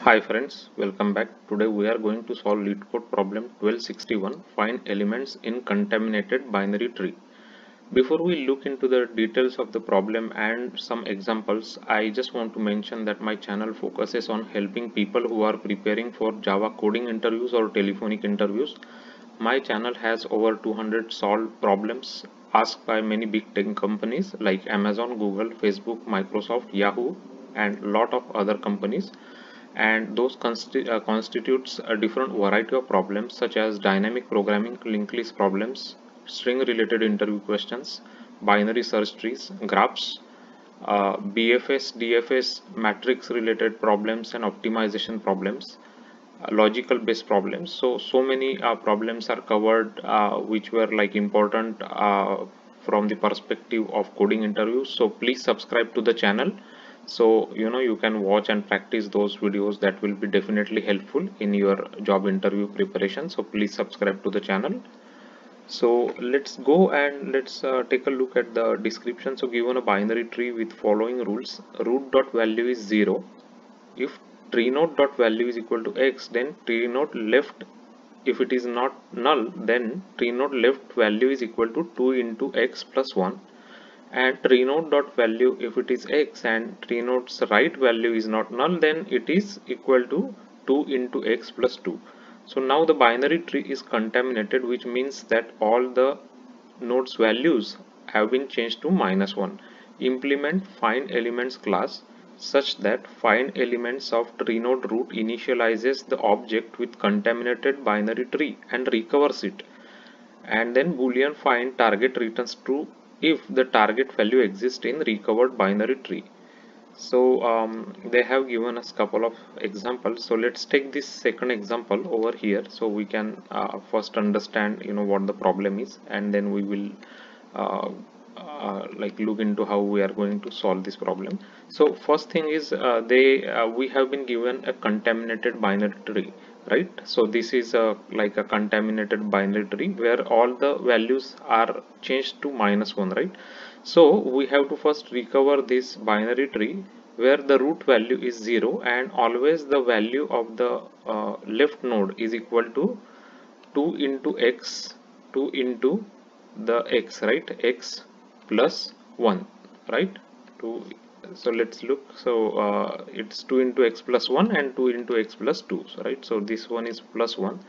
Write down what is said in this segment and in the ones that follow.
Hi friends, welcome back. Today we are going to solve LeetCode problem 1261, find elements in contaminated binary tree. Before we look into the details of the problem and some examples, I just want to mention that my channel focuses on helping people who are preparing for Java coding interviews or telephonic interviews. My channel has over 200 solved problems asked by many big tech companies like Amazon, Google, Facebook, Microsoft, Yahoo, and lot of other companies, and those constitutes a different variety of problems such as dynamic programming, linked list problems, string related interview questions, binary search trees, graphs, BFS, DFS, matrix related problems and optimization problems, logical based problems. So many problems are covered which were like important from the perspective of coding interviews. So please subscribe to the channel, so you can watch and practice those videos. That will be definitely helpful in your job interview preparation. So please subscribe to the channel. So let's go and let's take a look at the description. So given a binary tree with following rules: root dot value is 0. If tree node dot value is equal to x, then tree node left, if it is not null, then tree node left value is equal to 2 into x plus 1, and tree node dot value, if it is x and tree node's right value is not null, then it is equal to 2 into x plus 2. So now the binary tree is contaminated, which means that all the nodes values have been changed to -1. Implement find elements class such that find elements of tree node root initializes the object with contaminated binary tree and recovers it, and then boolean find target returns true if the target value exists in recovered binary tree. So they have given us couple of examples. So let's take this second example over here, so we can first understand what the problem is, and then we will uh, like look into how we are going to solve this problem. So first thing is we have been given a contaminated binary tree, right? So this is like a contaminated binary tree where all the values are changed to -1, right? So we have to first recover this binary tree where the root value is 0 and always the value of the left node is equal to 2 into x, 2 into the x, right? X plus 1, right? 2. So let's look. So it's 2 into x plus 1 and 2 into x plus 2, so, right? So this one is plus 1,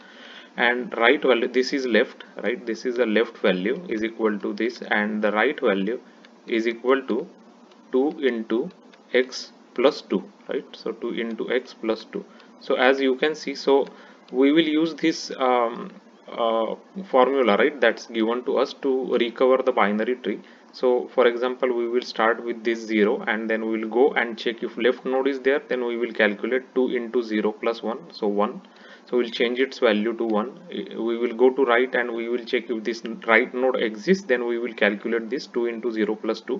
and right value, this is left, right? This is the left value is equal to this, and the right value is equal to 2 into x plus 2, right? So 2 into x plus 2. So as you can see, so we will use this formula, right, that's given to us to recover the binary tree. So for example, we will start with this 0, and then we will go and check if left node is there, then we will calculate 2 into 0 plus 1, so 1. So we'll change its value to 1. We will go to right and we will check if this right node exists, then we will calculate this 2 into 0 plus 2.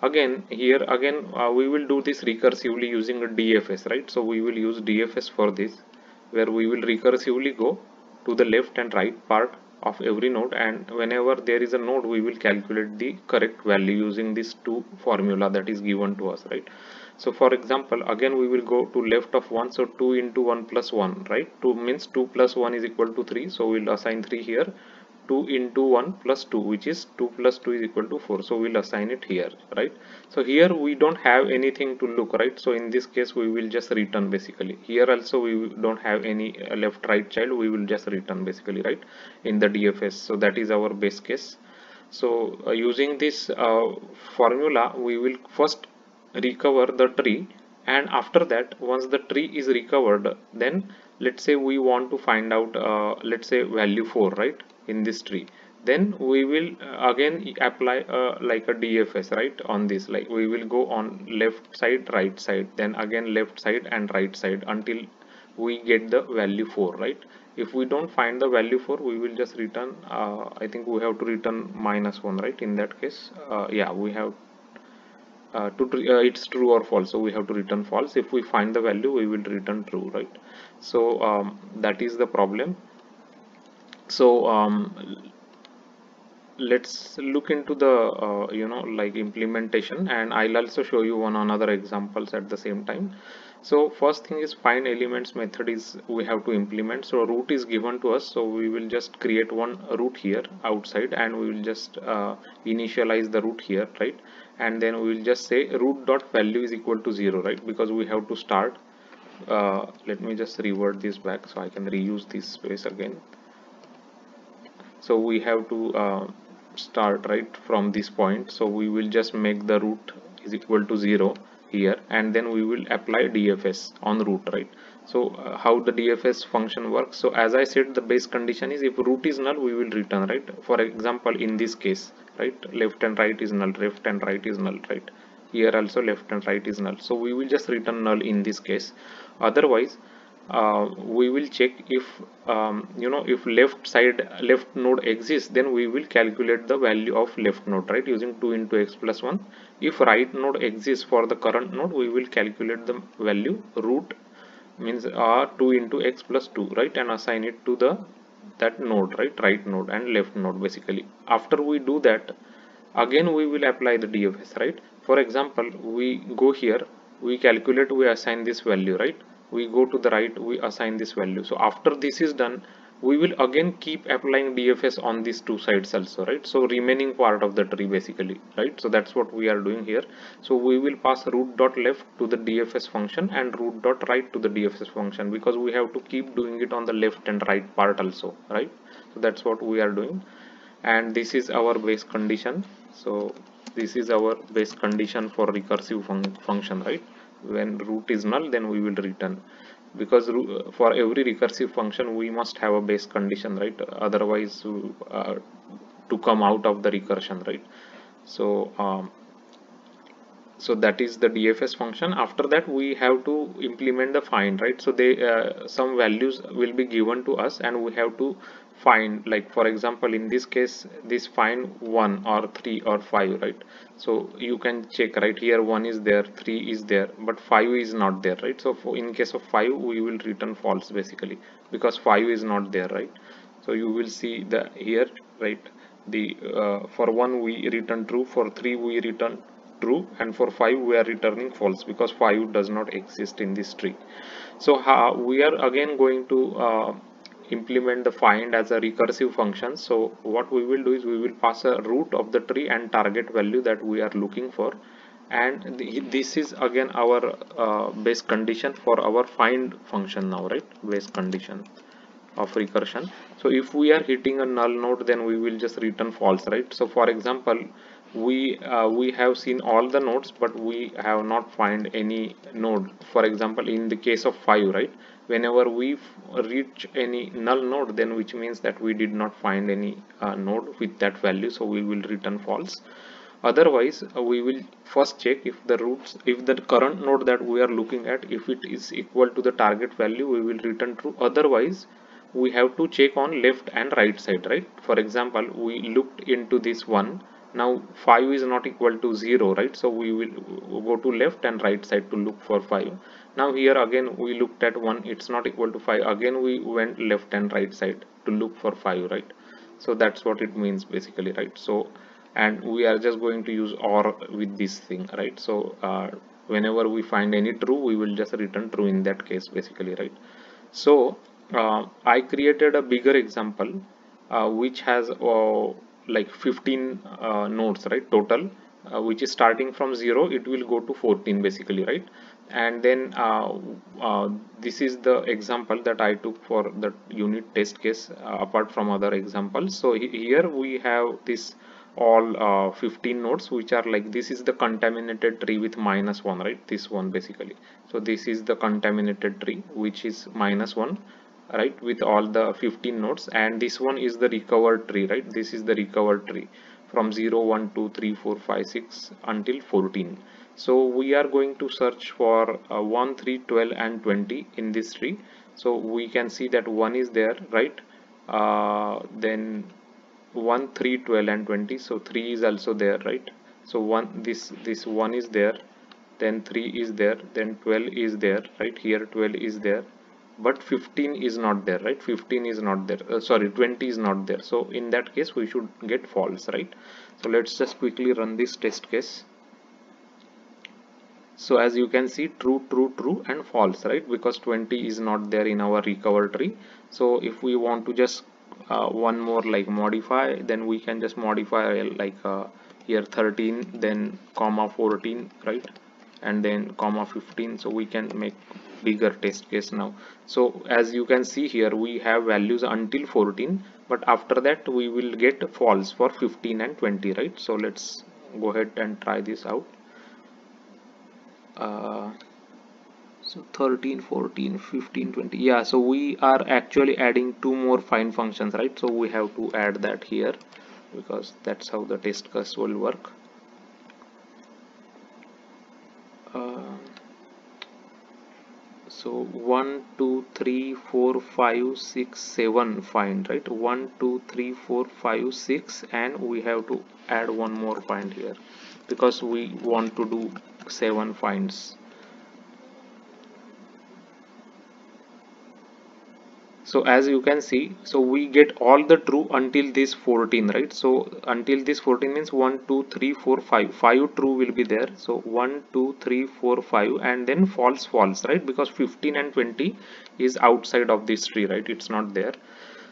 Again here again we will do this recursively using a DFS, right? So we will use DFS for this, where we will recursively go to the left and right part of every node, and whenever there is a node we will calculate the correct value using this two formula that is given to us, right? So for example, again we will go to left of 1, so 2 into 1 plus 1, right? 2 means 2 plus 1 is equal to 3, so we'll assign 3 here. 2 into 1 plus 2, which is 2 plus 2 is equal to 4, so we'll assign it here, right? So here we don't have anything to look, right? So in this case we will just return basically. Here also we don't have any left right child, we will just return basically, right, in the DFS. So that is our base case. So using this formula, we will first recover the tree, and after that, once the tree is recovered, then let's say we want to find out let's say value 4, right, in this tree, then we will again apply like a DFS, right, on this. Like we will go on left side, right side, then again left side and right side until we get the value 4, right? If we don't find the value 4, we will just return I think we have to return -1, right? In that case yeah, we have it's true or false, so we have to return false. If we find the value, we will return true, right? So that is the problem. So let's look into the like implementation, and I'll also show you one another examples at the same time. So first thing is find elements method is we have to implement. So root is given to us, so we will just create one root here outside, and we will just initialize the root here, right? And then we will just say root dot value is equal to 0, right? Because we have to start. Let me just revert this back so I can reuse this space again. So we have to start right from this point, so we will just make the root is equal to 0 here, and then we will apply DFS on root, right? So how the DFS function works, so as I said, the base condition is if root is null we will return, right? For example, in this case, right, left and right is null, left and right is null, right? Here also left and right is null, so we will just return null in this case. Otherwise we will check if if left node exists, then we will calculate the value of left node, right, using 2 into x plus 1. If right node exists for the current node, we will calculate the value root means 2 into x plus 2, right, and assign it to the that node, right node and left node basically. After we do that, again we will apply the DFS, right? For example, we go here, we calculate, we assign this value, right? We go to the right, we assign this value. So after this is done, we will again keep applying DFS on these two sides also, right? So remaining part of the tree basically, right? So that's what we are doing here. So we will pass root dot left to the DFS function and root dot right to the DFS function, because we have to keep doing it on the left and right part also, right? So that's what we are doing, and this is our base condition. So this is our base condition for recursive function, right? When root is null, then we will return, because for every recursive function we must have a base condition, right? Otherwise to come out of the recursion, right? So so that is the DFS function. After that we have to implement the find, right? So they some values will be given to us and we have to find, like for example in this case this find 1 or 3 or 5, right? So you can check right here, 1 is there, 3 is there, but 5 is not there, right? So in case of 5 we will return false basically, because 5 is not there, right? So you will see the here, right, the for 1 we return true, for 3 we return true, and for 5 we are returning false because 5 does not exist in this tree. So we are again going to implement the find as a recursive function. So what we will do is we will pass a root of the tree and target value that we are looking for, and this is again our base condition for our find function now, right? Base condition of recursion. So if we are hitting a null node, then we will just return false, right? So for example, we have seen all the nodes, but we have not find any node. For example, in the case of 5, right, whenever we reach any null node, then which means that we did not find any node with that value, so we will return false. Otherwise we will first check if the roots, if the current node that we are looking at, if it is equal to the target value, we will return true. Otherwise we have to check on left and right side, right? For example, we looked into this one, now 5 is not equal to 0, right? So we will go to left and right side to look for 5. Now here again we looked at 1, it's not equal to 5, again we went left and right side to look for 5, right? So that's what it means basically, right? So and we are just going to use OR with this thing, right? So whenever we find any true, we will just return true in that case basically, right? So I created a bigger example which has like 15 nodes, right, total, which is starting from 0, it will go to 14 basically, right? And then this is the example that I took for the unit test case apart from other examples. So here we have this all 15 nodes which are like, this is the contaminated tree with -1, right? This one basically. So this is the contaminated tree which is -1, right, with all the 15 nodes, and this one is the recovered tree, right? This is the recovered tree from 0 1 2 3 4 5 6 until 14. So we are going to search for 1 3 12 and 20 in this tree. So we can see that 1 is there, right? Then 1 3 12 and 20, so 3 is also there, right? So this 1 is there, then 3 is there, then 12 is there, right? Here 12 is there, but 15 is not there, right? 15 is not there, sorry, 20 is not there. So in that case we should get false, right? So let's just quickly run this test case. So as you can see, true, true, true and false, right? Because 20 is not there in our recover tree. So if we want to just one more like modify, then we can just modify like here 13, then comma 14, right? And then comma 15. So we can make bigger test case now. So as you can see here, we have values until 14, but after that we will get false for 15 and 20, right? So let's go ahead and try this out. So 13, 14, 15, 20. Yeah, so we are actually adding two more find functions, right? So we have to add that here because that's how the test case will work. So 1 2 3 4 5 6 7 find, right? 1 2 3 4 5 6, and we have to add one more find here because we want to do 7 finds. So as you can see, so we get all the true until this 14, right? So until this 14 means 1 2 3 4 5 5 true will be there. So 1 2 3 4 5 and then false, false, right? Because 15 and 20 is outside of this tree, right? It's not there.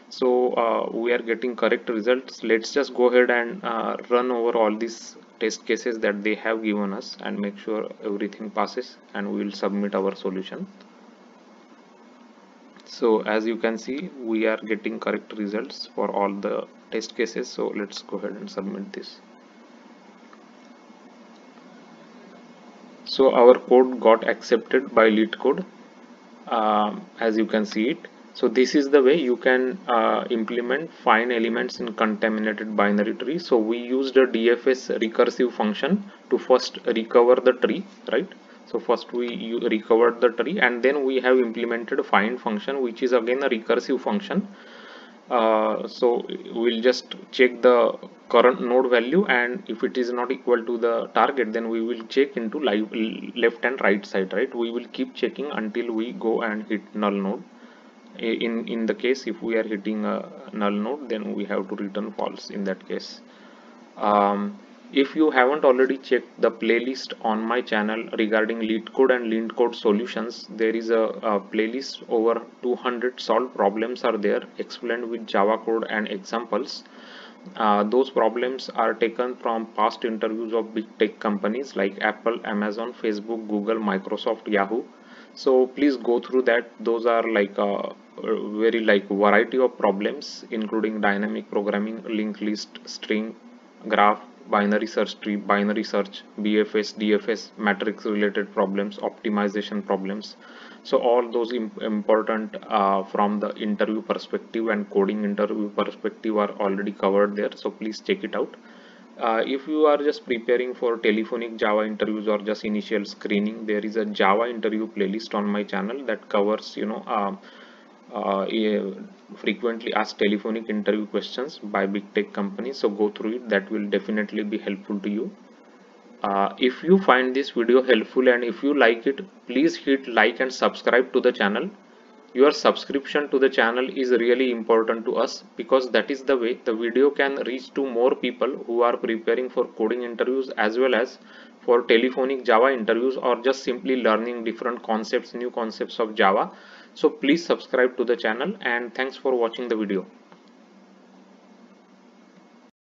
So we are getting correct results. Let's just go ahead and run over all these test cases that they have given us and make sure everything passes, and we will submit our solution. So as you can see, we are getting correct results for all the test cases. So let's go ahead and submit this. So our code got accepted by LeetCode, as you can see it. So this is the way you can implement find elements in contaminated binary tree. So we used a DFS recursive function to first recover the tree, right? So first we recovered the tree, and then we have implemented find function, which is again a recursive function. So we'll just check the current node value, and if it is not equal to the target, then we will check into left and right side, right? We will keep checking until we go and hit null node. In the case if we are hitting a null node, then we have to return false in that case. If you haven't already checked the playlist on my channel regarding LeetCode and LeetCode solutions, there is a playlist. Over 200 solved problems are there, explained with Java code and examples. Those problems are taken from past interviews of big tech companies like Apple, Amazon, Facebook, Google, Microsoft, Yahoo. So please go through that. Those are like a very like variety of problems, including dynamic programming, linked list, string, graph, binary search tree, binary search, BFS, DFS, matrix related problems, optimization problems. So all those important from the interview perspective and coding interview perspective are already covered there. So please check it out. If you are just preparing for telephonic Java interviews or just initial screening, there is a Java interview playlist on my channel that covers, frequently asked telephonic interview questions by big tech companies. So go through it. That will definitely be helpful to you. If you find this video helpful and if you like it, please hit like and subscribe to the channel. Your subscription to the channel is really important to us, because that is the way the video can reach to more people who are preparing for coding interviews as well as for telephonic Java interviews, or just simply learning different concepts, new concepts of Java. So please subscribe to the channel, and thanks for watching the video.